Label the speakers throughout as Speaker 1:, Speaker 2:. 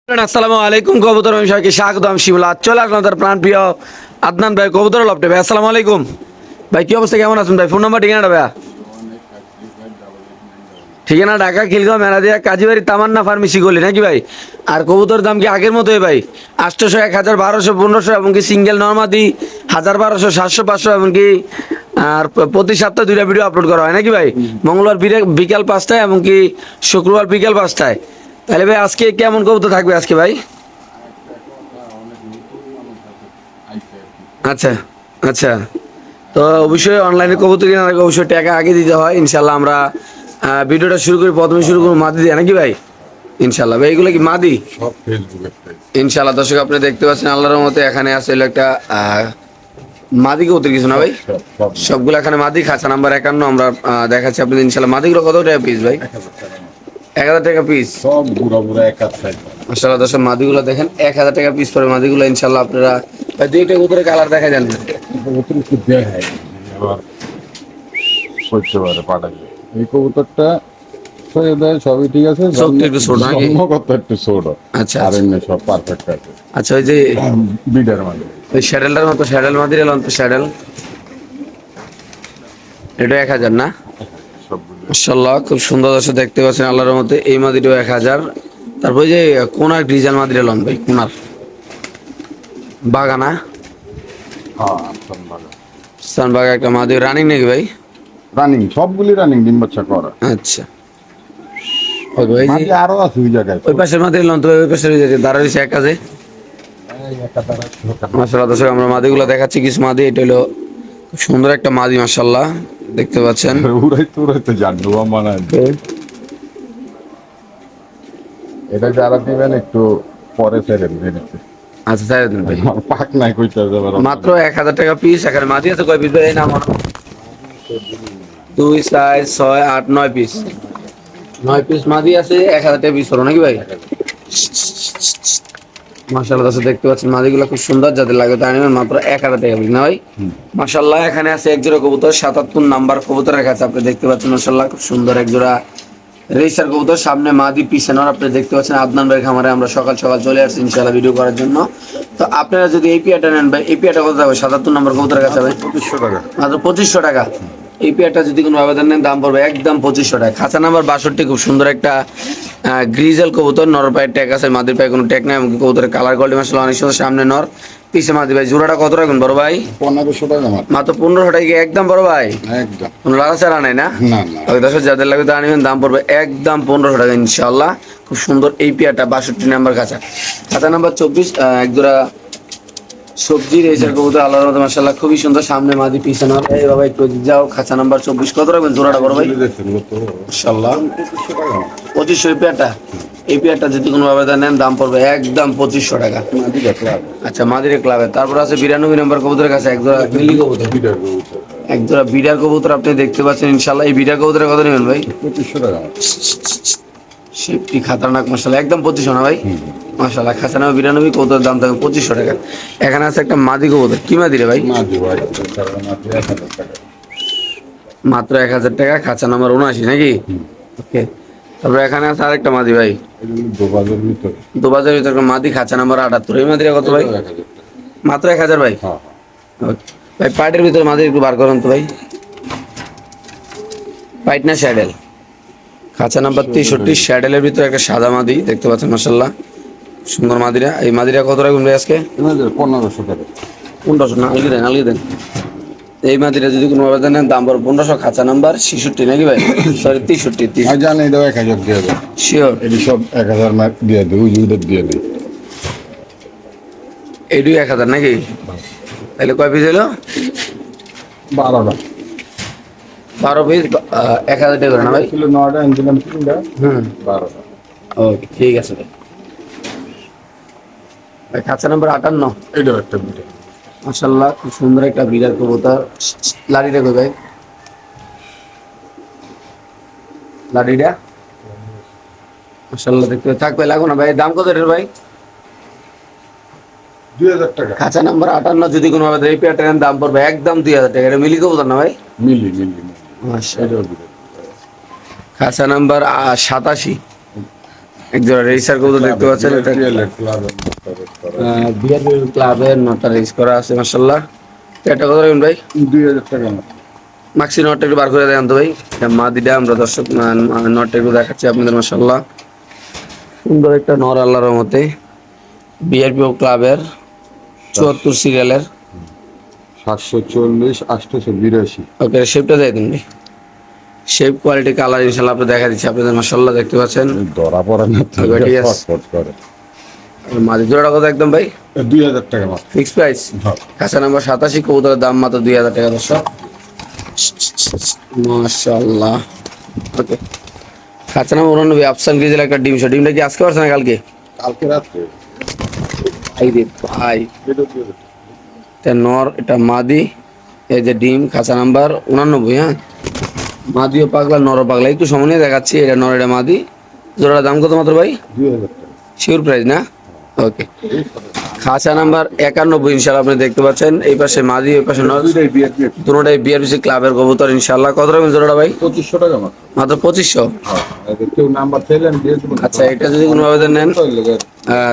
Speaker 1: আসসালামু আলাইকুম কবুতর সবাইকে স্বাগত। আমি শিবুল। আজ চলে আসলাম তার প্রাণ প্রিয় আদনান ভাই কবুতর লপটে। ভাই আসসালামু আলাইকুম ভাই, কি অবস্থা, কেমন আছেন ভাই? ফোন নাম্বার ঠিকানাটা ভাইয়া? ঠিকানা ঢাকা খিলগাঁও মেরাদিয়া কাজীবাড়ি তামান্না ফার্মেসি গলি নাকি ভাই? আর কবুতর দাম কি আগের মতোই ভাই? 800, 1000, 1200, 1500 এমনকি সিঙ্গেল নর্মাদি 1000, 1200, 700, 500 এমনকি। আর প্রতি সপ্তাহে 2টা ভিডিও আপলোড করা হয় নাকি ভাই? মঙ্গলবার বিকাল 5টায় এমনকি শুক্রবার বিকাল 5টায়। তাহলে ভাই আজকে কেমন কবুতর থাকবে আজকে ভাই? আচ্ছা আচ্ছা। তো অবশ্যই অনলাইনে কবুতর কেনার আগে অবশ্যই টাকা আগে দিতে হয়। ইনশাল্লাহ আমরা ভিডিওটা শুরু করি, প্রথমে শুরু করবো মাদি দিয়ে নাকি ভাই? ইনশাল্লাহ ভাই, এগুলো কি মাদি?
Speaker 2: সব ফেসবুকে
Speaker 1: ইনশাল্লাহ দর্শক আপনি দেখতে পাচ্ছেন আল্লাহর মতে এখানে আছে হলো একটা মাদি কবুতর কিছু না ভাই? সবগুলো এখানে মাদি। খাঁচা নাম্বার 51 আমরা দেখাচ্ছি আপনাদের। ইনশাল্লাহ মাদিগুলো কত টাকা পিস ভাই? 1000 টাকা পিস।
Speaker 2: সব বুড়া বুড়া এক হাত সাইজ।
Speaker 1: মাশাআল্লাহ দর্শক মাদিগুলো দেখেন 1000 টাকা পিস পড়ে মাদিগুলো। ইনশাল্লাহ আপনারা ভাই দুইটা কবুতরের কালার দেখা যান না?
Speaker 2: কবুতর একটু দেখায় আবার করতে পারে পাঠাবে। এই কবুতরটা সয়ে দেয়, সবই ঠিক আছে,
Speaker 1: চোখটা একটু ছোট নাকি?
Speaker 2: জন্মগত একটু ছোট।
Speaker 1: আচ্ছা
Speaker 2: আর
Speaker 1: আচ্ছা
Speaker 2: এমনি সব পারফেক্ট আছে।
Speaker 1: আচ্ছা। ওই যে
Speaker 2: বিডার মানে
Speaker 1: ওই স্যাডেলটার মতো স্যাডেল মাদির এলাম তো স্যাডেল, এটা 1000 না?
Speaker 2: সবগুলো
Speaker 1: মাশাআল্লাহ খুব সুন্দর দর্শক দেখতে পাচ্ছেন আল্লাহর মতে এই মাদিটাও 1000। তারপর ওই যে কোনার ডিজাইন মাদির এলাম ভাই, কোনার বাগানা
Speaker 2: হ্যাঁ সব ভালো।
Speaker 1: স্থান বাগা একটা মাদি রানিং নাকি ভাই?
Speaker 2: রানিং, সবগুলি রানিং, ডিম বাচ্চা করা।
Speaker 1: আচ্ছা ওই ভাই যে
Speaker 2: মাঝে আরো আছে ওই জায়গায়।
Speaker 1: ওই পাশের মাদির এলাম তো, ওই পাশের ওই যে দাঁড়া রয়েছে এক কাজে। মাশাআল্লাহ দর্শক আমরা মাদিগুলো দেখাচ্ছি কিছু মাদি। এটা হলো খুব সুন্দর একটা মাদি মাশাআল্লাহ দেখতে পাচ্ছেন।
Speaker 2: উড়াইতে উড়াইতে যান ডোবা মানায়। এটা যারা দিবেন একটু পরে ছেড়ে দিবেন।
Speaker 1: আচ্ছা তাই দিন ভাই।
Speaker 2: পাক নাই কইতে যাবে
Speaker 1: মাত্র 1000 টাকা পিস। এখানে মাদি আছে কয় পিস ভাই? এই নাম 2, 4, 6, 8, 9 পিস। 9 পিস মাদি আছে, 1000 টাকা পিস হলো নাকি ভাই? মাশাআল্লাহ দর্শক দেখতে পাচ্ছেন মাদিগুলো খুব সুন্দর, যাদের লাগে তাই নেবেন। মাত্র 1000 টাকা পিস না ভাই? মাশাআল্লাহ এখানে আছে এক জোড়া কবুতর, 77 নাম্বার কবুতরের কাছে আপনি দেখতে পাচ্ছেন। মাশাআল্লাহ খুব সুন্দর এক জোড়া রেসার কবুতর, সামনে মাদি পিছে নর। আপনি দেখতে পাচ্ছেন আদনান ভাই খামারে আমরা সকাল সকাল চলে আসছি ইনশাআল্লাহ ভিডিও করার জন্য। তো আপনারা যদি এই পিয়াটা নেন ভাই, এই পিয়াটা কত যাবে? 77 নম্বর কবুতরের কাছে ভাই
Speaker 2: 2500 টাকা।
Speaker 1: মাত্র 2500 টাকা। এই পেয়ারটা যদি কোনো আবেদন নেন দাম পড়বে একদম 2500 টাকা। খাঁচা নাম্বার 62 খুব সুন্দর একটা গ্রিজেল কবুতর, নর পায়ের ট্যাগ আছে, মাদির পায়ে কোনো ট্যাগ নাই। এমনকি কবুতরের কালার কোয়ালিটি মাসাল্লাহ অনেক সুন্দর। সামনে নর পিছে মাদি ভাই। জোড়াটা কত রাখবেন বড় ভাই?
Speaker 2: 1500 টাকা
Speaker 1: মাত্র 1500 টাকা একদম বড় ভাই?
Speaker 2: একদম।
Speaker 1: কোনো লাড়াচাড়া নাই না?
Speaker 2: না না।
Speaker 1: ওই দর্শক যাদের লাগবে তারা নেবেন, দাম পড়বে একদম 1500 টাকা ইনশাআল্লাহ। খুব সুন্দর এই পেয়ারটা 62 নাম্বার খাঁচা। খাঁচা নাম্বার 24 এক জোড়া সবজি রেসার কবুতর আল্লাহর রহমতে মাশাআল্লাহ খুবই সুন্দর। সামনে মাদি পিছে নর। এই বাবা একটু যাও। খাঁচা নাম্বার 24 কত রাখবেন জোড়াটা বড় ভাই? মাশাআল্লাহ 2500 এই পেয়ারটা। এই পেয়ারটা যদি কোনো ভাবে নেন দাম পড়বে একদম 2500 টাকা। আচ্ছা মাদির ক্লাবে। তারপর আছে 92 নম্বর কবুতরের কাছে এক জোড়া মিলি কবুতর, এক জোড়া বিডার কবুতর আপনি দেখতে পাচ্ছেন ইনশাআল্লাহ। এই বিডার কবুতরের কত নেবেন ভাই?
Speaker 2: 2500 টাকা।
Speaker 1: সেফটি খাতারনাক মাশাআল্লাহ একদম 2500 না ভাই? মাশাআল্লাহ খাঁচা নামে 92 কবুতরের দাম থাকবে 2500 টাকা। এখানে আছে একটা মাদি কবুতর, কি মাদি রে ভাই?
Speaker 2: মাদি ভাই, মাদি 1000 টাকা।
Speaker 1: মাত্র 1000 টাকা। খাঁচা নাম্বার 79 নাকি? ওকে। তারপর এখানে আছে আরেকটা মাদি ভাই,
Speaker 2: দোবাজের ভিতরে।
Speaker 1: দুবাজার ভিতরে একটা মাদি খাঁচা নাম্বার 78। এই মাদিরা কত ভাই?
Speaker 2: 1000 টাকা।
Speaker 1: মাত্র 1000 ভাই?
Speaker 2: হ্যাঁ
Speaker 1: ওকে। ভাই পাইটের ভিতরে মাদি একটু বার করুন তো ভাই। পাইট না শ্যাডেল? খাঁচা নাম্বার 63 শ্যাডেলের ভিতরে একটা সাদা মাদি দেখতে পাচ্ছেন মাশাআল্লাহ সুন্দর মাদিরা। এই মাদিরা কত রাখবেন ভাই আজকে?
Speaker 2: 1500 টাকা।
Speaker 1: 1500 না? আলগি দেন আলগি দেন। এই মাদিরা যদি কোনো আবেদন নেন দাম পড়বে 1500। খাঁচা নাম্বার 66 নাকি ভাই? সরি 63।
Speaker 2: আর জানি দাও 1000 দিয়ে দাও।
Speaker 1: শিওর?
Speaker 2: এটি সব 1000 মার্ক দিয়ে দেবো, ইউদের দিয়ে দিই।
Speaker 1: এইটুই 1000 নাকি? তাহলে কয় পিস হলো?
Speaker 2: 12টা
Speaker 1: 12 পিস 1000 টাকা করে না ভাই?
Speaker 2: ছিল 9টা, দিলাম 3টা,
Speaker 1: হুম
Speaker 2: 12টা।
Speaker 1: ওকে ঠিক আছে ভাই। ভাই খাঁচা নাম্বার 58।
Speaker 2: এটাও একটা বিটা।
Speaker 1: মাশাআল্লাহ খুব সুন্দর একটা বিড়াল কবুতর। লাড়ি দেখো ভাই, লাড়িটা মাশাআল্লাহ দেখতে থাকবে লাগো না ভাই। দাম কত এর ভাই?
Speaker 2: 2000 টাকা।
Speaker 1: খাঁচা নাম্বার 58 যদি কোনো ভাবে এই পেয়ারটার দাম পড়বে একদম 2000 টাকা। এটা মিলি কবুতর না ভাই?
Speaker 2: মিলি মিলি মিলি।
Speaker 1: মাশাআল্লাহ।
Speaker 2: এটাও বিটা।
Speaker 1: খাঁচা নাম্বার 87। এক জোড়া রেসার কবুতর দেখতে পাচ্ছেন, এটা বিআরপি ক্লাবের নটা রেস করা আছে মাশাআল্লাহ। এটা কত রাখবেন ভাই?
Speaker 2: 2000 টাকা মাত্র।
Speaker 1: মাক্সি নটটা একটু বার করে দেন তো ভাই। এটা মাদিটা আমরা দর্শক নটটা একটু দেখাচ্ছি আপনাদের মাশাআল্লাহ। সুন্দর একটা নর আল্লাহর রহমতে, বিআরপি ক্লাবের 74 সিরিয়ালের।
Speaker 2: 740 882।
Speaker 1: ওকে শেপটা দিয়ে দিন ভাই। শেপ কোয়ালিটি কালার ইনশাআল্লাহ আপনি দেখা দিচ্ছি আপনাদের মাশাআল্লাহ, দেখতে পাচ্ছেন।
Speaker 2: ধরা পড়ে না তো,
Speaker 1: ওকে, ঠিক আছে।
Speaker 2: ফটফট করে।
Speaker 1: মাদি জোড়াটা কত একদম ভাই?
Speaker 2: 2000 টাকা মাত্র।
Speaker 1: Fix price.
Speaker 2: হ্যাঁ।
Speaker 1: কাঁচা নাম্বার 87, কবুতরের দাম মাত্র 2000 টাকা দর্শক। মাশাআল্লাহ। ওকে, কাঁচা নাম্বার 89 আফসান গ্রিজেল একটা ডিম শো। ডিমটা কি আজকে পারছে না কালকে?
Speaker 2: কালকে রাত্রে।
Speaker 1: ভাই রে ভাই, এটা নর, এটা মাদি। এই যে ডিম, কাঁচা নাম্বার 89। হ্যাঁ, মাদিও পাগলা নরও পাগলা, একটু সময় নিয়ে দেখাচ্ছি। এটা নর, এটা মাদি। জোড়ার দাম কত মাত্র ভাই?
Speaker 2: 2000 টাকা।
Speaker 1: শিওর প্রাইস না? ওকে, খাঁচা নাম্বার 91 ইনশাআল্লাহ আপনি দেখতে পাচ্ছেন। এই পাশে মাদি, এই পাশে নর,
Speaker 2: দুইটাই বিআরপি।
Speaker 1: দুটোটাই বিআরবিসি ক্লাবের কবুতর ইনশাআল্লাহ। কত রাখবেন জোড়াটা ভাই?
Speaker 2: 2500 টাকা মাত্র।
Speaker 1: মাত্র 2500।
Speaker 2: হ্যাঁ, কেউ নাম্বার চাইলে আমি দিয়ে দেবো।
Speaker 1: আচ্ছা, এটা যদি কোনো আবেদন নেন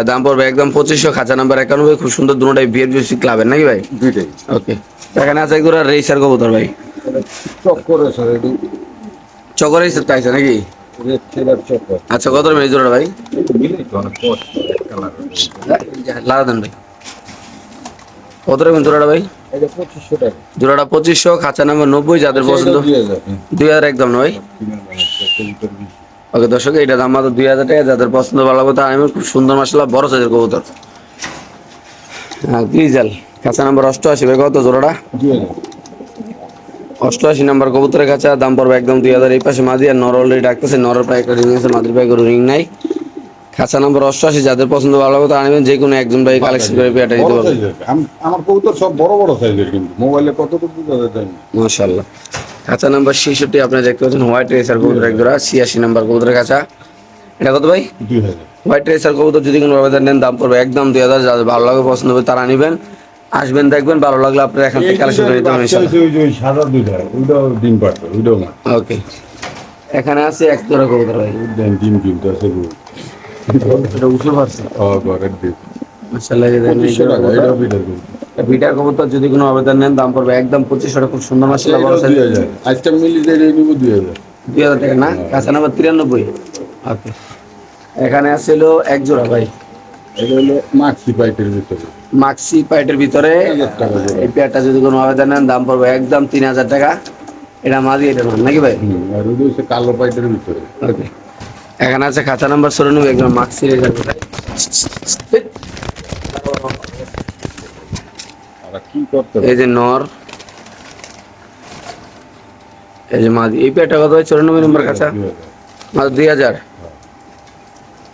Speaker 1: দাম পড়বে একদম 2500। খাঁচা নাম্বার 91, খুব সুন্দর, দুটোটাই বিআরবিসি ক্লাবের নাকি ভাই?
Speaker 2: দুইটাই।
Speaker 1: ওকে, এখানে আছে একদম রেসার কবুতর ভাই।
Speaker 2: চক্কর আছে রেডি।
Speaker 1: চকর রেসার চাইছে নাকি?
Speaker 2: রেড ছেলার চক্কর।
Speaker 1: আচ্ছা, কত রাখবেন এই জোড়াটা ভাই?
Speaker 2: মিলেই তো অনেক কষ্ট কালার।
Speaker 1: লাদা দেন ভাই। কত রাখবেন জোড়াটা ভাই?
Speaker 2: এটা 2500 টাকা।
Speaker 1: জোড়াটা 2500, খাঁচা নাম্বার 90, যাদের পছন্দ
Speaker 2: 2000।
Speaker 1: 2000 একদম না ভাই? ওকে দর্শক, এটা দাম মাত্র 2000 টাকা। যাদের পছন্দ ভালো লাগবে তারা নেবেন। খুব সুন্দর মাশাআল্লাহ, বড় সাইজের কবুতর। হ্যাঁ, গ্রিজেল কাঁচা নাম্বার 88 ভাই। কত জোড়াটা?
Speaker 2: 2000।
Speaker 1: 88 নাম্বার কবুতরের কাছে দাম পড়বে একদম 2000। এই পাশে মাদি আর নর অলরেডি ডাকতেছে। নরের পায়ে একটা রিং আছে, মাদির পায়ে কোনো রিং নাই। খাঁচা নাম্বার 88, যাদের পছন্দ ভালো লাগবে তারা নেবেন। যে কোনো একজন ভাই কালেকশন করে পেয়াটা দিতে
Speaker 2: বড়
Speaker 1: পারবে।
Speaker 2: সাইজের। আমার কবুতর সব বড় বড় সাইজের, কিন্তু মোবাইলে কতটুকু বোঝা যায় না।
Speaker 1: মাশাআল্লাহ। খাঁচা নাম্বার 66 আপনি দেখতে পাচ্ছেন, হোয়াইট রেসার কবুতর এক জোড়া। 86 নাম্বার কবুতরের কাছে। এটা কত ভাই?
Speaker 2: 2000।
Speaker 1: হোয়াইট রেসার কবুতর যদি কোনো আবেদন নেন দাম পড়বে একদম 2000। যাদের ভালো লাগবে, পছন্দ হবে তারা নেবেন। আসবেন, দেখবেন, ভালো লাগলে আপনারা এখান থেকে কালেকশন করে নিতে পারবেন ইনশাআল্লাহ।
Speaker 2: ওই সাদা দুইটা, ওইটাও ডিম পাড়বে, ওইটাও না।
Speaker 1: ওকে, এখানে আছে এক জোড়া কবুতর ভাই।
Speaker 2: ডিম কিনতে আছে।
Speaker 1: এটা উঠে পারছে
Speaker 2: ঘরের ডিম।
Speaker 1: মাশাআল্লাহ। এই দেখেন,
Speaker 2: 2500 টাকা। এটাও বিটার কিনতে।
Speaker 1: বিটার কবুতর যদি কোনো আবেদন নেন দাম পড়বে একদম 2500 টাকা। খুব সুন্দর মাশাআল্লাহ, বড় সাইজ।
Speaker 2: 2000। আজকে মিলি দিয়ে নিব 2000।
Speaker 1: 2000 টাকা না? কাঁচা নাম্বার 93। ওকে, এখানে আছিল এক জোড়া ভাই।
Speaker 2: এটা হলো মাক্সি পাইটের ভিতরে।
Speaker 1: মাক্সি পাইটের ভিতরে।
Speaker 2: 3000 টাকা জোড়া।
Speaker 1: এই পেয়ারটা যদি কোনো আবেদন নেন দাম পড়বে একদম 3000 টাকা। এটা মাদি, এটা নন নাকি ভাই?
Speaker 2: আর ওই হচ্ছে কালো পাইটের ভিতরে।
Speaker 1: ওকে, এখানে আছে খাঁচা নাম্বার 94 একদম মাক্সি রেজার।
Speaker 2: আর কি করতে
Speaker 1: এই যে নর, এই যে মাদি। এই পেয়ারটা কত ভাই? 94 নম্বর কাঁচা, মাত্র 2000।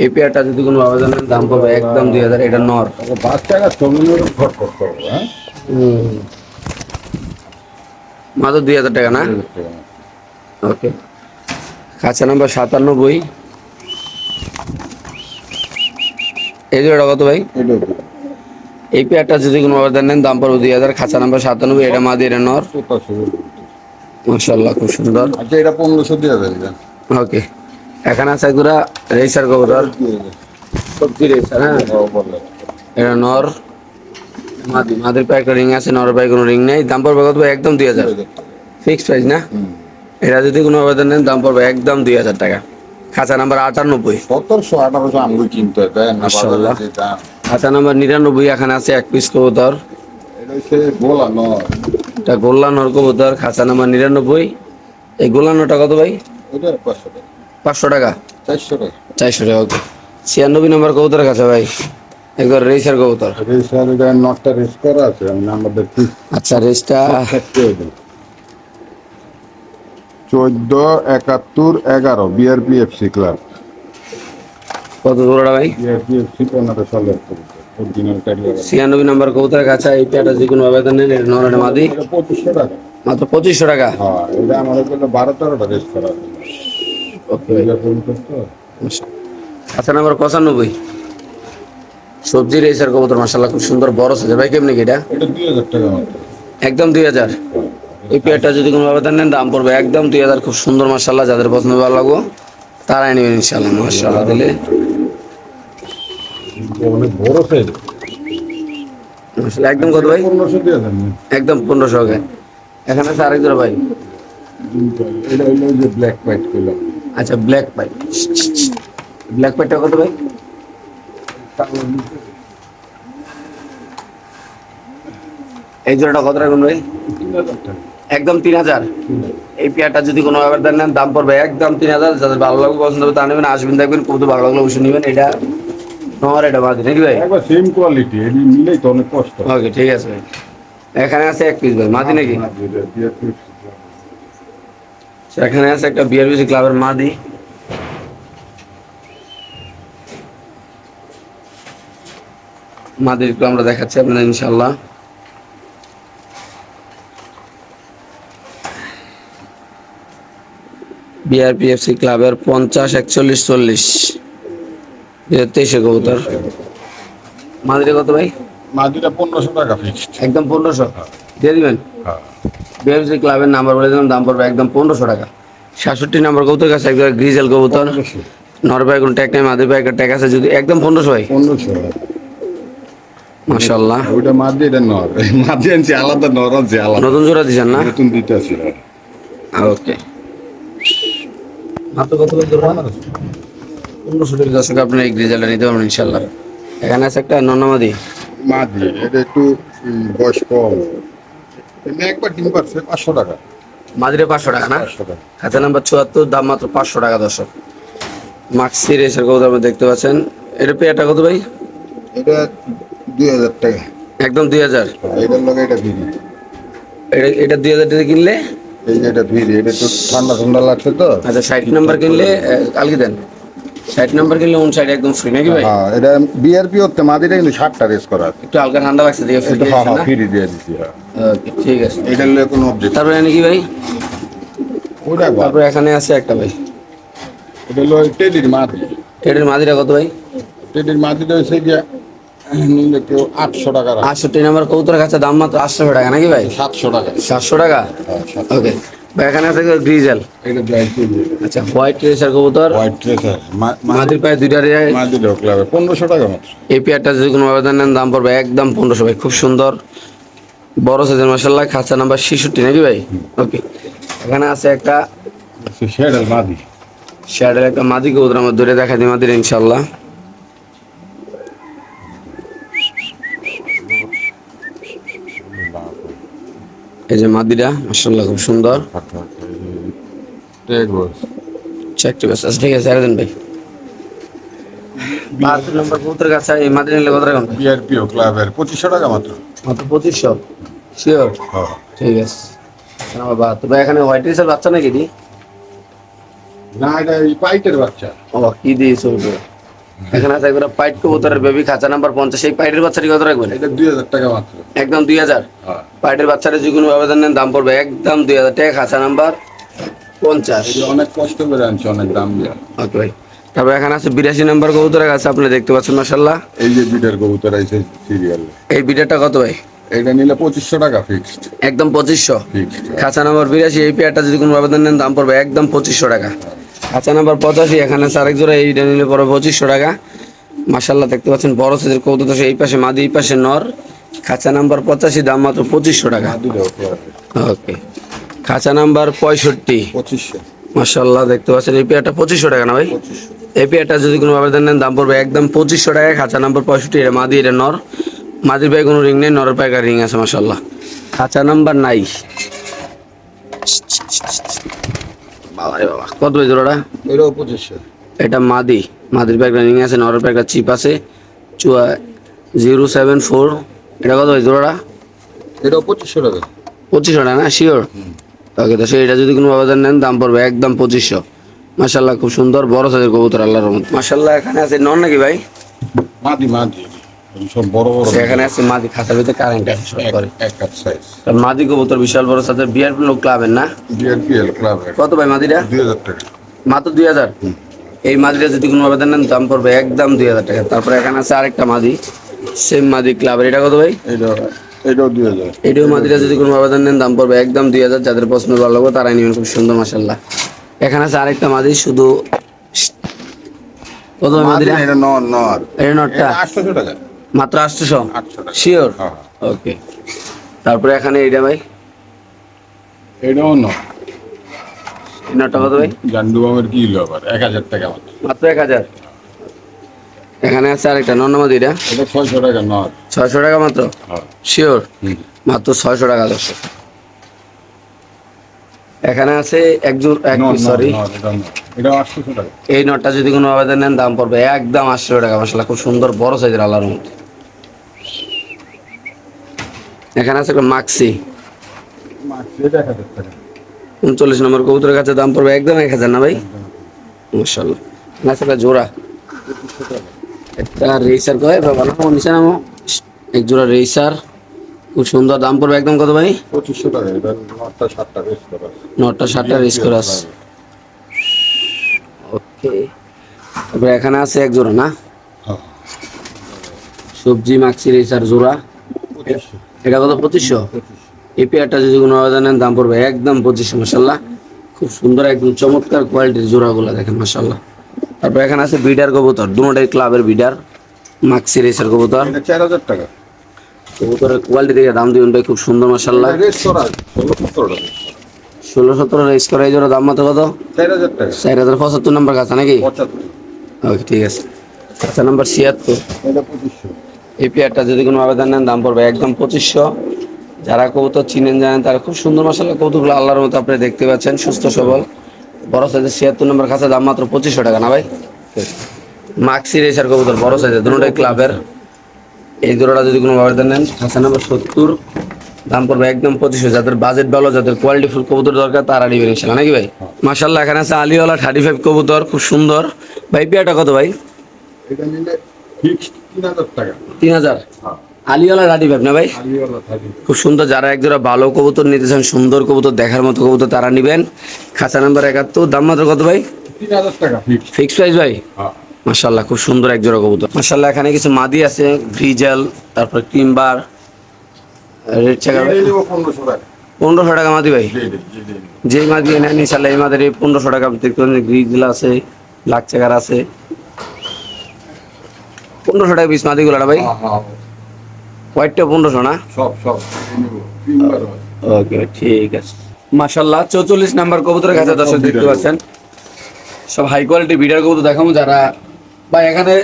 Speaker 1: এই পেয়ারটা যদি কোনো আবেদন নেন দাম পড়বে একদম 2000। এটা নর।
Speaker 2: বাচ্চারা সঙ্গে ফট করতে হবে। হ্যাঁ,
Speaker 1: মাত্র 2000 টাকা না? ওকে, খাঁচা নাম্বার 97। এই জোড়াটা কত ভাই?
Speaker 2: এটা
Speaker 1: এই পেয়ারটা যদি কোনো আবেদন নেন দাম পড়বে 2000। খাঁচা নাম্বার 97, এটা মাদি, এটা নর। মাশাআল্লাহ, খুব সুন্দর।
Speaker 2: আচ্ছা, এটা 1500 দিয়ে দেবেন।
Speaker 1: ওকে, এখানে আছে একজোড়া রেসার কবুতর, সবজি রেসার। হ্যাঁ, এটা নর, মাদি। মাদির পায়ে একটা রিং আছে, নরের পায়ে কোনো রিং নেই। দাম পড়বে কত ভাই? একদম 2000। ফিক্সড প্রাইস না? এটা যদি কোনো আবেদন নেন দাম পড়বে একদম 2000 টাকা। খাঁচা নাম্বার 98।
Speaker 2: 1700 1800 আমগুলো কিনতে হয়, তাই না?
Speaker 1: মাশাআল্লাহ।
Speaker 2: বাজারে যে দাম।
Speaker 1: খাঁচা নাম্বার 99, এখানে আছে এক পিস কবুতর।
Speaker 2: এটা হচ্ছে গোলা নয়।
Speaker 1: এটা গোল্লা নর কবুতর, খাঁচা নাম্বার 99। এই গোল্লা নরটা কত ভাই?
Speaker 2: এটা 500 টাকা।
Speaker 1: 500 টাকা?
Speaker 2: 400 টাকা।
Speaker 1: 400 টাকা। ওকে, 96 নম্বর কবুতরের কাছে ভাই, একবার রেসার কবুতর।
Speaker 2: রেসার এটা নটটা রেস করা আছে, আমি নাম্বার দেখছি।
Speaker 1: আচ্ছা, রেসটা
Speaker 2: 14 71 11 বিআরপিএফসি ক্লাব।
Speaker 1: কত জোড়াটা ভাই?
Speaker 2: বিআরপিএফসি 15 সালের অরিজিনাল টাইগার।
Speaker 1: 96 নম্বর কবুতরের কাছে এই পেয়ারটা যে কোনো আবেদন নেন, এটা নর, এটা মাদি।
Speaker 2: 2500 টাকা।
Speaker 1: মাত্র 2500 টাকা?
Speaker 2: হ্যাঁ, এটা আমাদের জন্য 12-13টা রেস করা আছে।
Speaker 1: ওকে ভাই। আচ্ছা, নাম্বার 95 সবজি রেসার কবুতর মাশাআল্লাহ, খুব সুন্দর বড় সাইজের ভাই। কেমনি কি এটা?
Speaker 2: এটা 2000 টাকা মাত্র।
Speaker 1: একদম 2000। এই পেয়ারটা যদি কোনো আবেদন নেন দাম পড়বে একদম 2000। খুব সুন্দর মাশাআল্লাহ, যাদের পছন্দ ভালো লাগবে তারাই নেবেন ইনশাল্লাহ। মাশাআল্লাহ দিলে
Speaker 2: অনেক বড় সাইজ।
Speaker 1: মাশাআল্লাহ। একদম কত ভাই?
Speaker 2: 1500 দিয়ে দেন।
Speaker 1: একদম 1500 টাকা। এখানে আছে আরেক জোড়া ভাই।
Speaker 2: এটা হলো যে ব্ল্যাক হোয়াইট করলাম।
Speaker 1: আচ্ছা ব্ল্যাক পাইপ, ব্ল্যাক পাইপটা কত ভাই? এই জোড়াটা কত রাখুন ভাই?
Speaker 2: 3000 টাকা।
Speaker 1: একদম 3000। এই পেয়ারটা যদি কোনো ব্যাপার নেন দাম পড়বে একদম 3000। যাদের ভালো লাগবে পছন্দ হবে তা নেবেন, আসবেন দেখবেন কত ভালো লাগলো অবশ্যই নেবেন। এটা নর, এটা বাদ নাকি ভাই?
Speaker 2: একবার সেম কোয়ালিটি, এটি নিলেই তো অনেক কষ্ট।
Speaker 1: ওকে ঠিক আছে ভাই। এখানে আছে এক পিস ভাই, মাদি নাকি? এখানে আছে একটা বিআরবিসি ক্লাবের মাদি। মাদির একটু আমরা দেখাচ্ছি আপনাদের ইনশাল্লাহ। বিআরপিএফসি ক্লাবের 50 41 40 23 কবুতর। মাদিরে কত ভাই?
Speaker 2: মাদিটা 1500 টাকা ফিক্সড।
Speaker 1: একদম 1500 দিয়ে দিবেন।
Speaker 2: হ্যাঁ।
Speaker 1: বিআরপিএফসি ক্লাবের নাম্বার বলে দিলাম, দাম পড়বে একদম 1500 টাকা। 67 নম্বর কবুতর কাছে একদম গ্রিজেল কবুতর।
Speaker 2: 1500।
Speaker 1: নরবাই কোন ট্যাগ নাই, মাদি ভাই একটা ট্যাগ আছে যদি একদম 1500 ভাই।
Speaker 2: 1500।
Speaker 1: মাশাআল্লাহ।
Speaker 2: ওইটা মাদি, এটা নর। মাদি আনছি আলাদা, নর আছে আলাদা।
Speaker 1: নতুন জোড়া দিছেন না?
Speaker 2: নতুন দিতেছি।
Speaker 1: ওকে। মাত্র কত করে জোড়া? 1500 টাকা দর্শক আপনার এই গ্রিজেলটা নিতে পারবেন ইনশাআল্লাহ। এখানে আছে একটা নন্নামাদি।
Speaker 2: মাদি, এটা একটু বয়স কম। এমনি একবার ডিম পারছে 500 টাকা।
Speaker 1: মাদিরে 500 টাকা না?
Speaker 2: 500 টাকা।
Speaker 1: খাতা নাম্বার 74, দাম মাত্র 500 টাকা দর্শক। মাক্সি রেসের কবুতর আপনি দেখতে পাচ্ছেন। এটা পেয়ারটা কত ভাই?
Speaker 2: এটা 2000 টাকা।
Speaker 1: একদম 2000।
Speaker 2: এটার লগে এটা ভিড়ি।
Speaker 1: এটা 2000 টাকা কিনলে?
Speaker 2: এই যে এটা ভিড়ি, এটা একটু ঠান্ডা ঠান্ডা লাগছে তো।
Speaker 1: আচ্ছা 60 নাম্বার কিনলে কালকে দেন। 60 নাম্বার কিনলে 59 একদম ফ্রি নাকি ভাই?
Speaker 2: হ্যাঁ, এটা বিআরপি হচ্ছে মাদিটা কিন্তু 60টা রেস করা আছে।
Speaker 1: একটু হালকা ঠান্ডা লাগছে দিয়ে ফ্রি
Speaker 2: এটা
Speaker 1: দিয়েছেন
Speaker 2: হ্যাঁ
Speaker 1: না?
Speaker 2: ফ্রি দিয়ে দিছি। হ্যাঁ,
Speaker 1: ওকে ঠিক আছে।
Speaker 2: এটার লগে কোনো অবজেক্ট।
Speaker 1: তারপরে নাকি ভাই?
Speaker 2: ওটা
Speaker 1: তারপরে এখানে আছে একটা ভাই।
Speaker 2: এটা হলো টেডির মাদি।
Speaker 1: এটার মাদিরা কত ভাই?
Speaker 2: টেডির মাদিটা হচ্ছে গিয়া নিলে কেউ 800 টাকা রাখে।
Speaker 1: 68 নাম্বার কবুতরের কাছে দাম মাত্র 800 টাকা নাকি ভাই?
Speaker 2: 700 টাকা।
Speaker 1: 700 টাকা।
Speaker 2: হ্যাঁ, 700।
Speaker 1: ওকে ভাই এখানে আছে গ্রিজেল।
Speaker 2: এটা ব্ল্যাক টেডি।
Speaker 1: আচ্ছা হোয়াইট রেসার কবুতর।
Speaker 2: হোয়াইট ট্রেসার
Speaker 1: মাদির পায়ে দুইটা রেয়ার।
Speaker 2: মাদিটাও ক্লাবে 1500 টাকা মাত্র।
Speaker 1: এই পেয়ারটা যদি কোনো আবেদন নেন দাম পড়বে একদম 1500 ভাই। খুব সুন্দর বড় সাইজের মাশাআল্লাহ। খাঁচা নাম্বার 66 নাকি ভাই? ওকে এখানে আছে একটা
Speaker 2: শেডাল মাদি।
Speaker 1: শ্যাডের একটা মাদি কবুতর, আমার দূরে দেখা দিই মাদির ইনশাআল্লাহ। এই যে মাদিরা মাশাআল্লাহ খুব সুন্দর।
Speaker 2: ট্যাগ বস।
Speaker 1: চেক টু বাস ঠিক আছে আরেকদিন ভাই। 72 নম্বর কবুতরের কাছে এই মাদি নিলে কত রাখুন?
Speaker 2: বিআরপিও ক্লাবের 2500 টাকা মাত্র।
Speaker 1: মাত্র 2500 শিওর?
Speaker 2: হ্যাঁ।
Speaker 1: ঠিক আছে। আমার বা তো ভাই এখানে হোয়াইট রেসার বাচ্চা নাকি দি?
Speaker 2: না, এটা এই পাইটের বাচ্চা।
Speaker 1: ও কি দিয়েছো ওটা? এখানে আছে একটা পাইট কবুতরের বেবি, খাঁচা নাম্বার 50। এই পাইটের বাচ্চাটি কত রাখবেন?
Speaker 2: এটা 2000 টাকা মাত্র।
Speaker 1: একদম 2000।
Speaker 2: হ্যাঁ।
Speaker 1: পাইটের বাচ্চাটা যে কোনো আবেদন নেন দাম পড়বে একদম 2000 টাকা, খাঁচা নাম্বার 50।
Speaker 2: এটা অনেক কষ্ট করে আনছে, অনেক দাম দিয়ে।
Speaker 1: ওকে ভাই। তারপর এখানে আছে 82 নাম্বার কবুতরের কাছে আপনি দেখতে পাচ্ছেন মাশাআল্লাহ।
Speaker 2: এই যে বিটার কবুতর আইছে সিরিয়াল।
Speaker 1: এই বিটারটা কত ভাই?
Speaker 2: এটা নিলে 2500 টাকা ফিক্সড।
Speaker 1: একদম 2500।
Speaker 2: ফিক্সড।
Speaker 1: খাঁচা নাম্বার 82। এই পেয়ারটা যদি কোনো আবেদন নেন দাম পড়বে একদম 2500 টাকা। খাঁচা নাম্বার 85। এখানে আছে আরেক জোড়া, এইটা নিলে পড়বে 2500 টাকা। মাশাআল্লাহ দেখতে পাচ্ছেন বড় সাইজের কবুতর তো এই পাশে মাদি এই পাশে নর। খাঁচা নাম্বার 85, দাম মাত্র 2500 টাকা।
Speaker 2: মাদিটাও ক্লাবে
Speaker 1: ওকে খাঁচা নাম্বার 65।
Speaker 2: 2500।
Speaker 1: মাশাআল্লাহ দেখতে পাচ্ছেন এই পেয়ারটা 2500 টাকা না ভাই?
Speaker 2: 2500।
Speaker 1: এই পেয়ারটা যদি কোনো আবেদন নেন দাম পড়বে একদম 2500 টাকা। খাঁচা নাম্বার 65। এটা মাদি, এটা নর। মাদির পায়ে কোনো রিং নেই, নরের পায়ে রিং আছে মাশাআল্লাহ। খাঁচা নাম্বার নাই। বাবা রে বাবা, কত ভাই জোড়াটা?
Speaker 2: এটাও 2500।
Speaker 1: এটা মাদি, মাদির পায়ে রিং আছে, নরের পায়ে চিপ আছে। 074। এটা কত ভাই জোড়াটা?
Speaker 2: এটাও 2500 টাকা।
Speaker 1: 2500 টাকা না শিওর? ওকে তো এটা যদি কোনো আবেদন নেন দাম পড়বে একদম 2500। মাশাআল্লাহ খুব সুন্দর বড় সাইজের কবুতর আল্লাহর রহমত। মাশাআল্লাহ এখানে আছে নর নাকি ভাই?
Speaker 2: মাদি মাদি। সব বড় বড়।
Speaker 1: এখানে আছে মাদি, খাতার ভিতরে কারেন্ট আছে সব করে।
Speaker 2: এক কাপ সাইজ।
Speaker 1: আর মাদি কবুতর বিশাল বড় সাইজের, বিআরপি লোক ক্লাবের না?
Speaker 2: বিআরপিএল ক্লাবের।
Speaker 1: কত ভাই মাদিটা?
Speaker 2: 2000 টাকা।
Speaker 1: মাত্র 2000। এই মাদিটা যদি কোনো আবেদন নেন দাম পড়বে একদম 2000 টাকা। তারপরে এখানে আছে আরেকটা মাদি, সেম মাদি ক্লাবের। এটা কত ভাই?
Speaker 2: এটাও 2000।
Speaker 1: এটাও মাদিটা যদি কোনো আবেদন নেন দাম পড়বে একদম 2000। যাদের পছন্দ ভালো লাগবে তারাই নেবেন। খুব সুন্দর মাশাআল্লাহ। এখানে আছে আরেকটা মাদি, শুধু কত ভাই মাদিরা?
Speaker 2: এটা নর নর
Speaker 1: এই নটটা
Speaker 2: 800 টাকা।
Speaker 1: মাত্র 800।
Speaker 2: 800 টাকা।
Speaker 1: শিওর?
Speaker 2: হ্যাঁ।
Speaker 1: ওকে। তারপরে এখানে এইটা ভাই,
Speaker 2: এটাও নর।
Speaker 1: এই নটটা কত ভাই?
Speaker 2: জান্ডু বামের কি হলো আবার 1000 টাকা মাত্র।
Speaker 1: মাত্র 1000। এখানে আছে আরেকটা নর নামাদি, এটা
Speaker 2: এটা 600 টাকা নর।
Speaker 1: 600 টাকা মাত্র?
Speaker 2: হ্যাঁ।
Speaker 1: শিওর?
Speaker 2: হুম।
Speaker 1: মাত্র 600 টাকা দর্শক। এখানে আছে এক জোড় এক
Speaker 2: নর
Speaker 1: পিস,
Speaker 2: নর
Speaker 1: সরি,
Speaker 2: নর এটা নর। এটাও 800 টাকা।
Speaker 1: এই নটটা যদি কোনো আবেদন নেন দাম পড়বে একদম 800 টাকা। মাশাআল্লাহ খুব সুন্দর বড় সাইজের আল্লাহর মধ্যে। এখানে আছে একটা মাক্সি
Speaker 2: মাত্র এটা 1000 টাকা।
Speaker 1: 39 নম্বর কবুতরের কাছে দাম পড়বে একদম 1000 না ভাই? মাশাআল্লাহ। এখানে আছে একটা জোড়া,
Speaker 2: 2500 টাকা।
Speaker 1: একটা রেসার কয় বাবা না নিচে নামো, এক জোড়া রেসার খুব সুন্দর দাম পড়বে একদম কত ভাই?
Speaker 2: 2500 টাকা। এটা নরটা 7টা বেশ করা।
Speaker 1: নটটা 7টা রেস করে আছে। ওকে। তারপরে এখানে আছে এক জোড়া না,
Speaker 2: হ্যাঁ।
Speaker 1: সবজি মাক্সি রেসার জোড়া,
Speaker 2: 2500।
Speaker 1: এটা কত? 2500। এই পেয়ারটা যদি কোনো আবেদন নেন দাম পড়বে একদম 2500। মাশাআল্লাহ খুব সুন্দর একদম চমৎকার কোয়ালিটির জোড়াগুলো দেখেন মাশাআল্লাহ। তারপর এখানে আছে বিডার কবুতর, দুটোটাই ক্লাবের বিডার, মাক্সি রেসার কবুতর।
Speaker 2: এটা 4000 টাকা।
Speaker 1: কবুতরের কোয়ালিটি দেখে দাম দিবেন ভাই, খুব সুন্দর মাশাআল্লাহ।
Speaker 2: এটা রেস করা 1600 টাকা।
Speaker 1: 16-17 রেস করা এই জোড়া দাম মাত্র কত?
Speaker 2: 4000 টাকা।
Speaker 1: 4075 নম্বর কাছে নাকি?
Speaker 2: 75।
Speaker 1: ওকে ঠিক আছে। আচ্ছা নাম্বার 76,
Speaker 2: এটা 2500।
Speaker 1: এই পেয়ারটা যদি কোনো আবেদন নেন দাম পড়বে একদম 2500। যারা কবুতর চিনেন জানেন তারা খুব সুন্দর মাশাআল্লাহ কবুতরগুলো আল্লাহর মতো আপনি দেখতে পাচ্ছেন, সুস্থ সবল বড় সাইজের 76 নম্বর কাছে দাম মাত্র 2500 টাকা না ভাই? মাক্সি রেসার কবুতর বড় সাইজের, দুটোটাই ক্লাবের। এই জোড়াটা যদি কোনো আবেদন নেন কাছে নাম্বার 70, দাম পড়বে একদম 2500। যাদের বাজেট ভালো, যাদের কোয়ালিটি ফুল কবুতর দরকার তারা নিবেন ইনশাআল্লাহ নাকি ভাই? মাশাআল্লাহ এখানে আছে আলিওয়ালা 35 কবুতর খুব সুন্দর। ভাই পেয়ারটা কত ভাই?
Speaker 2: এটা নিলে ফিক্সড 3000 টাকা।
Speaker 1: 3000।
Speaker 2: হ্যাঁ।
Speaker 1: আলিওয়ালা 35 না ভাই?
Speaker 2: আলিওয়ালা 30।
Speaker 1: খুব সুন্দর। যারা একজোড়া ভালো কবুতর নিতে চান, সুন্দর কবুতর দেখার মতো কবুতর তারা নিবেন। খাঁচা নাম্বার 71, দাম মাত্র কত ভাই?
Speaker 2: 3000 টাকা ফিক্সড।
Speaker 1: ফিক্স প্রাইস ভাই?
Speaker 2: হ্যাঁ।
Speaker 1: মাশাআল্লাহ খুব সুন্দর একজোড়া কবুতর। মাশাআল্লাহ এখানে কিছু মাদি আছে, গ্রিজেল, তারপর ক্রিমবার, রেড চেকার।
Speaker 2: এটা নিব 1500 টাকা।
Speaker 1: 1500 টাকা মাদি ভাই?
Speaker 2: জি জি জি জি।
Speaker 1: যেই মাদি নেন ইনশাআল্লাহ এই মাদের 1500 টাকা দেখতে পাচ্ছেন। গ্রিজেল আছে, ব্ল্যাক চেকার আছে, 1500 টাকা পিস মাদিগুলো না ভাই?
Speaker 2: হ্যাঁ হ্যাঁ।
Speaker 1: হোয়াইটটা 1500 না?
Speaker 2: সব সব নিব। তিনবার হয়।
Speaker 1: ওকে ঠিক আছে। মাশাআল্লাহ 44 নাম্বার কবুতরের কাছে দর্শক দেখতে পাচ্ছেন সব হাই কোয়ালিটি বিডার কবুতর দেখাবো। যারা ভাই এখানে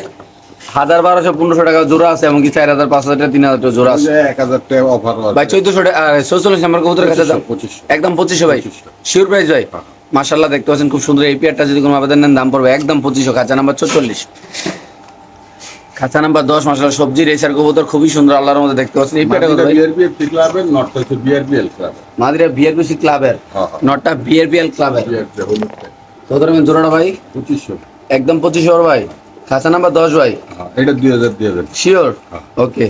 Speaker 1: 1000, 1200, 1500 টাকা জোড়া আছে, এমনকি 4000, 5000 টাকা, 3000 টাকা জোড়া আছে
Speaker 2: 1000 টাকা অফার আছে।
Speaker 1: ভাই। 1400 টাকা 44 নাম্বার কবুতরের কাছে দাম
Speaker 2: 2500।
Speaker 1: একদম 2500 ভাই?
Speaker 2: 2500।
Speaker 1: শিওর প্রাইস ভাই?
Speaker 2: হ্যাঁ।
Speaker 1: মাশাআল্লাহ দেখতে পাচ্ছেন খুব সুন্দর। এই পেয়ারটা যদি কোনো আবেদন নেন দাম পড়বে একদম 2500। খাঁচা নাম্বার 44, খাঁচা নাম্বার 10। মাশাআল্লাহ সবজি রেসার কবুতর খুবই সুন্দর আল্লাহর মধ্যে দেখতে পাচ্ছেন। এই পেয়ারটা কত ভাই?
Speaker 2: বিআরপিএফ ক্লাবের নটটা হচ্ছে বিআরপিএল ক্লাব।
Speaker 1: মাদিরা বিআরপিসি ক্লাবের,
Speaker 2: হ্যাঁ হ্যাঁ।
Speaker 1: নটটা বিআরপিএল ক্লাবের।
Speaker 2: বিআরপিএল হলুদটা
Speaker 1: কত টাকা জোড়াটা ভাই?
Speaker 2: 2500।
Speaker 1: একদম 2500 ভাই। খাঁচা নাম্বার 10 ভাই?
Speaker 2: হ্যাঁ এটা 2000
Speaker 1: শিওর?
Speaker 2: হ্যাঁ।
Speaker 1: ওকে।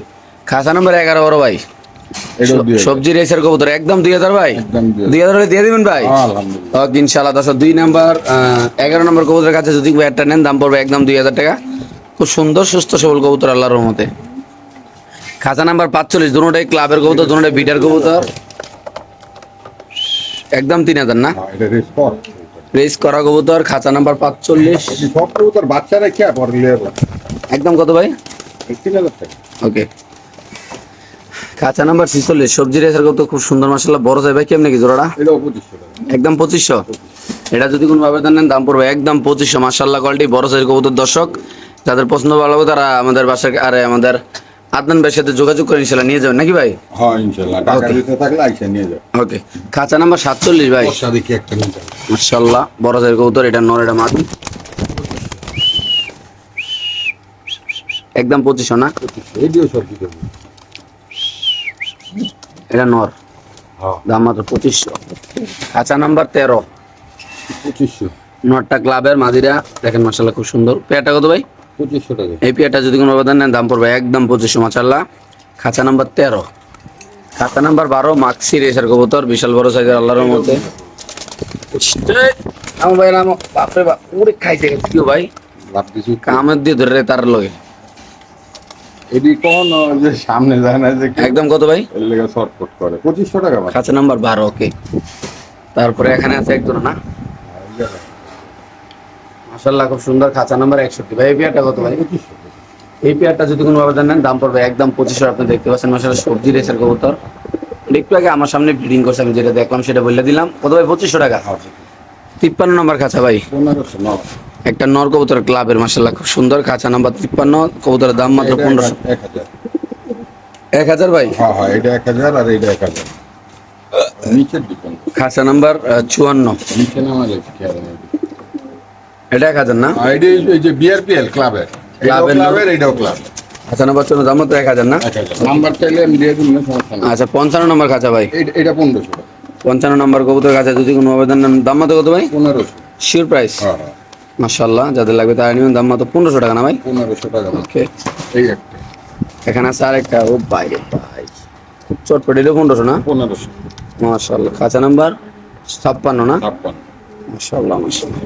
Speaker 1: খাঁচা নাম্বার 11 বড় ভাই,
Speaker 2: এটা 2000।
Speaker 1: সবজি রেসের কবুতর একদম 2000 ভাই?
Speaker 2: একদম
Speaker 1: 2000 হলে দিয়ে দিবেন ভাই?
Speaker 2: আলহামদুলিল্লাহ।
Speaker 1: ওকে ইনশাআল্লাহ। 2 নাম্বার 11 নম্বর কবুতরের কাছে যদি একটা নেন দাম পড়বে একদম 2000 টাকা। খুব সুন্দর সুস্থ সবল কবুতর আল্লাহর রহমতে। খাঁচা নাম্বার 45, দুটোটাই ক্লাবের কবুতর, দুটোটাই বিটার কবুতর, একদম 3000 না?
Speaker 2: হ্যাঁ এটা রেসপন্স।
Speaker 1: রেস করা কবুতর, খাঁচা নাম্বার 45,
Speaker 2: এই সব কবুতর বাচ্চারা কি পর লিয়ে
Speaker 1: একদম কত ভাই?
Speaker 2: 3000 টাকা।
Speaker 1: ওকে। খাঁচা নাম্বার 46, সবজি রেসের কবুতর খুব সুন্দর মাশাআল্লাহ বড় সাইজ ভাই। কেমনে কি জোড়াটা?
Speaker 2: এটাও 2500 টাকা।
Speaker 1: একদম 2500। এটা যদি কোনো আবেদন নেন দাম পড়বে একদম 2500। মাশাআল্লাহ কোয়ালিটি বড় সাইজের কবুতর। দর্শক যাদের পছন্দ ভালো হবে তারা আমাদের বাসায় আরে আমাদের আদনান ভাইয়ের সাথে যোগাযোগ করে ইনশাআল্লাহ নিয়ে যাবেন নাকি ভাই?
Speaker 2: হ্যাঁ ইনশাআল্লাহ টাকা
Speaker 1: Okay.
Speaker 2: দিতে থাকলে আইসা নিয়ে যাও।
Speaker 1: ওকে। খাঁচা নাম্বার 47 ভাই,
Speaker 2: বর্ষা দেখি একটা নিয়ে যাও।
Speaker 1: মাশাআল্লাহ বড় সাইজের কবুতর। এটা নর, এটা মাদি, একদম 2500 না?
Speaker 2: 2500 এই দিও সব দিতে হবে।
Speaker 1: এটা নর,
Speaker 2: হ্যাঁ
Speaker 1: দাম মাত্র 2500। খাঁচা নাম্বার 13,
Speaker 2: 2500।
Speaker 1: নরটা ক্লাবের, মাদিরা দেখেন মাশাআল্লাহ খুব সুন্দর। পেয়ারটা কত ভাই?
Speaker 2: 2500 টাকা।
Speaker 1: এই পেয়ারটা যদি কোনো আবেদন নেন দাম পড়বে একদম 2500 মাশাআল্লাহ। খাঁচা নাম্বার 13, খাতা নাম্বার 12 মাক্সি রেসার কবুতর, বিশাল বড় সাইজের আল্লাহর মধ্যে। আমার ভাই নাম বাপরে বাপ পুরো খাইতে গেছে কি ভাই?
Speaker 2: লাভ কিছু
Speaker 1: কামের দিয়ে ধরে তার লগে
Speaker 2: এডি কোন যে সামনে যায় না যে
Speaker 1: একদম কত ভাই?
Speaker 2: এর লেগে শর্টকাট করে 2500 টাকা মাত্র।
Speaker 1: খাতা নাম্বার 12। ওকে। তারপরে এখানে আছে একজন না, মাশাআল্লাহ খুব সুন্দর, খাঁচা নাম্বার 61। ভাই এই পেয়ারটা কত ভাই? এই পেয়ারটা যদি কোনো আবেদন নেন দাম পড়বে একদম 2500। আপনি দেখতে পাচ্ছেন মাশাআল্লাহ সবজি রেসের কবুতর। একটু আগে আমার সামনে ব্রিডিং করছে, আমি যেটা দেখলাম সেটা বলে দিলাম। কত ভাই? 2500 টাকা। 53 নম্বর খাঁচা ভাই,
Speaker 2: 1500 নর।
Speaker 1: একটা নর কবুতর ক্লাবের মাশাআল্লাহ খুব সুন্দর, খাঁচা নাম্বার 53, কবুতরের দাম মাত্র 1500।
Speaker 2: 1000।
Speaker 1: 1000 ভাই,
Speaker 2: হ্যাঁ হ্যাঁ, এটা 1000 আর এটা 1000। নিচের দিকে
Speaker 1: খাঁচা নাম্বার 54,
Speaker 2: নিচে নামালে কি আর
Speaker 1: এটা 1000 না?
Speaker 2: আইডি এই যে বিআরপিএল ক্লাবের,
Speaker 1: ক্লাবের
Speaker 2: ক্লাবের এটাও ক্লাব।
Speaker 1: খাঁচা নাম্বার 54, দাম মাত্র 1000 না?
Speaker 2: 1000 নাম্বার চাইলে আমি দিয়ে দিন, সমস্যা নেই।
Speaker 1: আচ্ছা 55 নম্বর খাঁচা ভাই,
Speaker 2: এটা 1500 টাকা।
Speaker 1: 55 নম্বর কবুতর কাছে যদি কোনো আবেদন নেন দাম মাত্র কত ভাই?
Speaker 2: 1500।
Speaker 1: Sure price?
Speaker 2: হ্যাঁ হ্যাঁ,
Speaker 1: মাশাআল্লাহ, যাদের লাগবে তারা নিবেন, দাম মাত্র 1500 টাকা না ভাই?
Speaker 2: 1500 টাকা না।
Speaker 1: ওকে,
Speaker 2: এই একটা
Speaker 1: এখানে আছে আরেকটা। ও ভাই রে ভাই, চটপটি 1500 না?
Speaker 2: 1500।
Speaker 1: মাশাআল্লাহ, খাঁচা নাম্বার 56 না?
Speaker 2: 56।
Speaker 1: মাশাআল্লাহ মাশাআল্লাহ,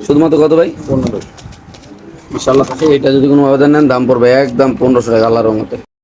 Speaker 1: শুধুমাত্র কত ভাই?
Speaker 2: 1500।
Speaker 1: মাশাআল্লাহ, এটা যদি কোনো আবেদন নেন দাম পড়বে একদম 1500 টাকা আল্লাহর রহমতে।